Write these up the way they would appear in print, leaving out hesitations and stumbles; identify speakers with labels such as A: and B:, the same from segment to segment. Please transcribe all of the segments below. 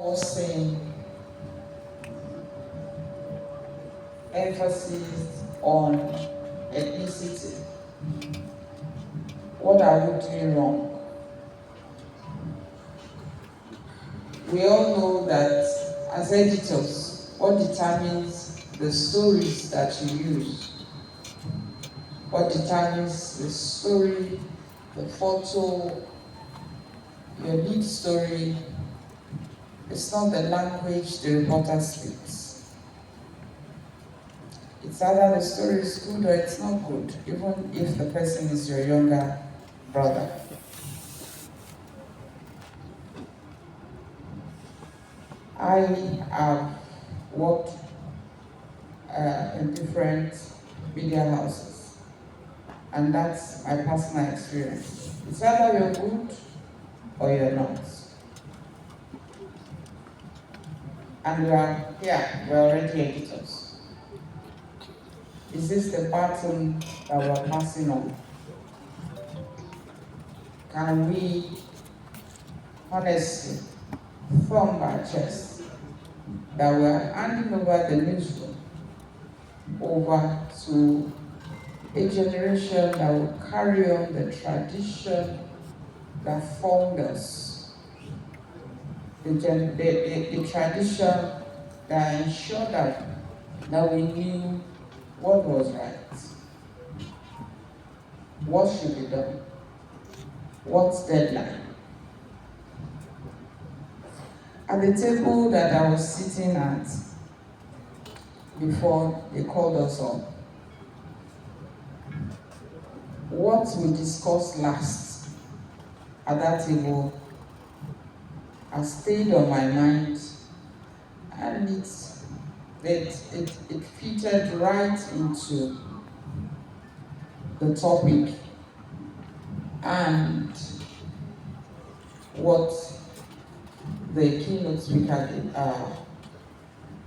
A: forcing emphasis on ethnicity. What are we doing wrong? We all know that as editors, what determines the stories that you use, what determines the story, the photo, your lead story, it's not the language the reporter speaks. It's either the story is good or it's not good, even if the person is your younger brother. I have worked in different media houses, and that's my personal experience. It's either you're good or you're not. And we are here, we're already editors. Is this the baton that we're passing on? Can we honestly thumb our chest that we're handing over the newsroom over to a generation that will carry on the tradition that formed us, the tradition that ensured that we knew what was right, what should be done, what's deadline. At the table that I was sitting at before they called us on, what we discussed last at that table has stayed on my mind, and it fitted right into the topic and what the keynote speaker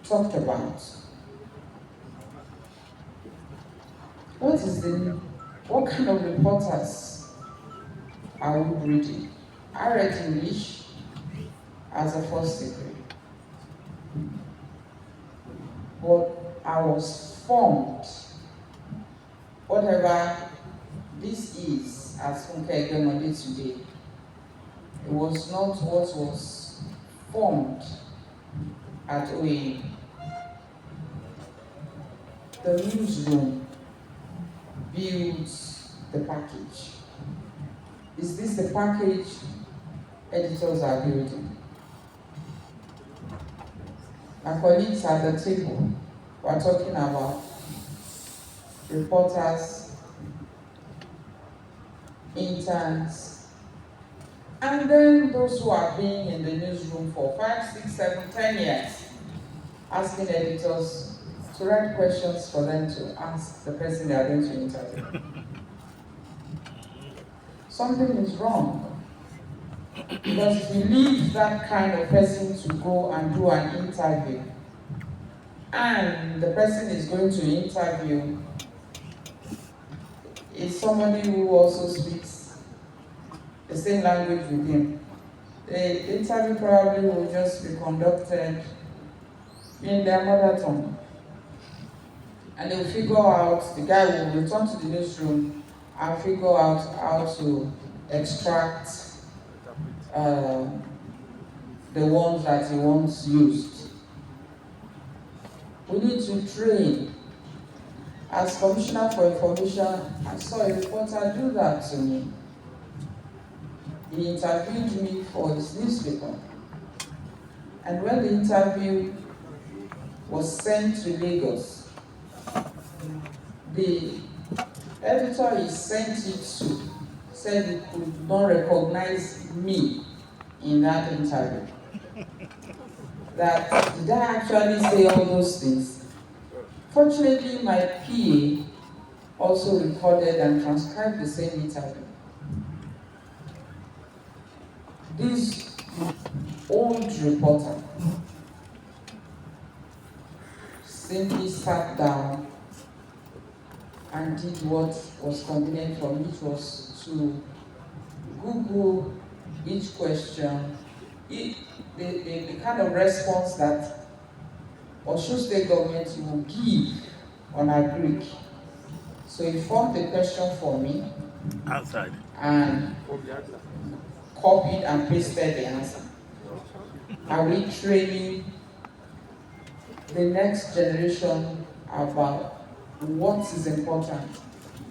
A: talked about. What kind of reporters are we reading? I read English as a first degree, but I was formed, whatever this is, as Funke Egbemode today, it was not what was formed at OAU. The newsroom builds the package. Is this the package editors are building? My colleagues at the table were talking about reporters, interns, and then those who have been in the newsroom for 5, 6, 7, 10 years, asking editors to write questions for them to ask the person they are going to interview. Something is wrong. Because if you leave that kind of person to go and do an interview, and the person is going to interview is somebody who also speaks the same language with him, the interview probably will just be conducted in their mother tongue. And they'll figure out, the guy will return to the newsroom and figure out how to extract the ones that he wants used. We need to train. As Commissioner for Information, I saw a reporter do that to me. He interviewed me for his newspaper. And when the interview was sent to Lagos, the editor he sent it to said he could not recognize me in that interview. That did I actually say all those things? Fortunately, my PA also recorded and transcribed the same interview. This old reporter simply sat down and did what was convenient for me, which was to Google each question the kind of response that Osun State government will give on agric. So he formed a question for me
B: Outside.
A: and copied and pasted the answer. Are we training the next generation about what is important,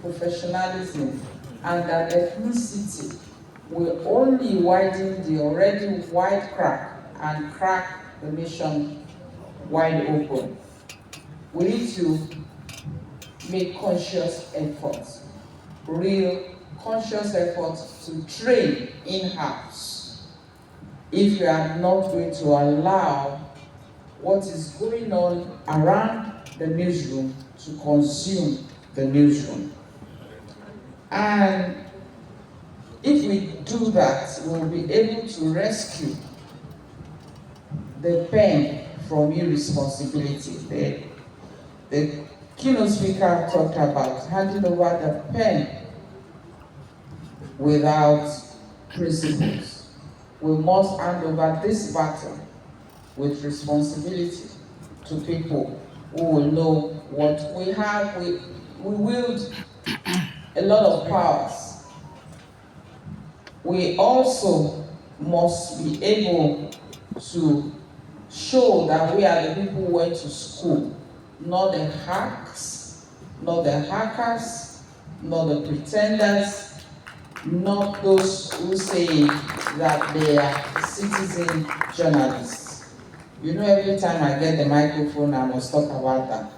A: professionalism, and that ethnicity will only widen the already wide crack and crack the nation wide open? We need to make conscious efforts, real conscious efforts to train in-house if we are not going to allow what is going on around the newsroom to consume the newsroom. And if we do that, we'll be able to rescue the pen from irresponsibility. The keynote speaker talked about handing over the pen without principles. We must hand over this battle with responsibility to people who will know what we have. We wield a lot of powers. We also must be able to show that we are the people who went to school, not the hacks, not the hackers, not the pretenders, not those who say that they are citizen journalists. You know, every time I get the microphone, I must talk about that.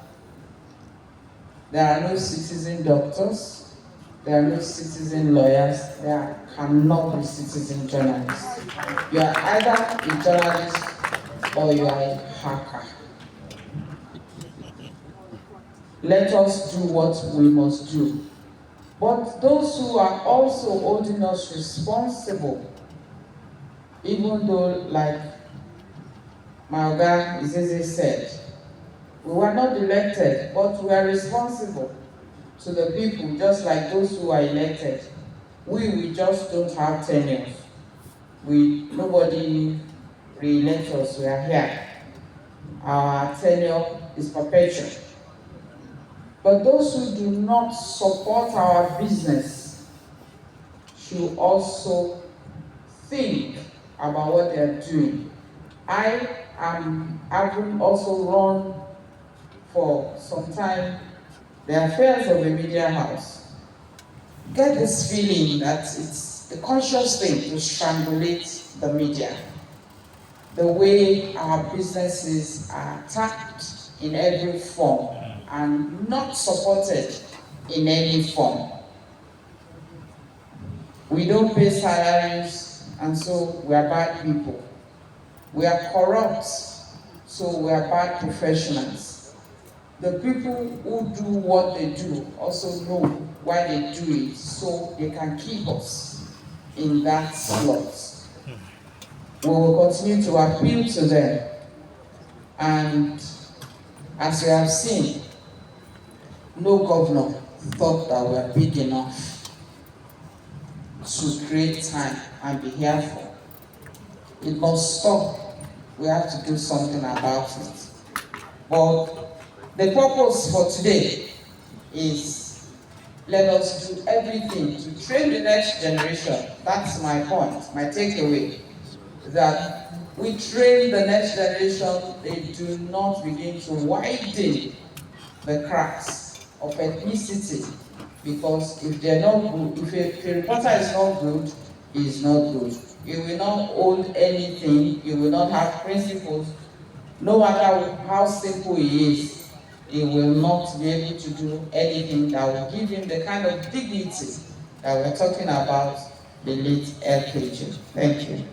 A: There are no citizen doctors, there are no citizen lawyers, there cannot be citizen journalists. You are either a journalist or you are a hacker. Let us do what we must do. But those who are also holding us responsible, even though, like my Oga Izeze said, we were not elected, but we are responsible to the people, just like those who are elected. We just don't have tenure. Nobody re-elects us, we are here. Our tenure is perpetual. But those who do not support our business should also think about what they're doing. I am having also run for some time the affairs of a media house. Get this feeling that it's a conscious thing to strangulate the media. The way our businesses are attacked in every form and not supported in any form. We don't pay salaries, and so we are bad people. We are corrupt, so we are bad professionals. The people who do what they do also know why they do it, so they can keep us in that slot. We will continue to appeal to them, and as you have seen, no governor thought that we are big enough to create time and be here for. It must stop. We have to do something about it. But the purpose for today is let us do everything to train the next generation. That's my point, my takeaway. That we train the next generation, they do not begin to widen the cracks of ethnicity, because if they're not good, if a reporter is not good, he is not good. He will not hold anything, he will not have principles. No matter how simple he is, he will not be able to do anything that will give him the kind of dignity that we're talking about the late LKG. Thank you.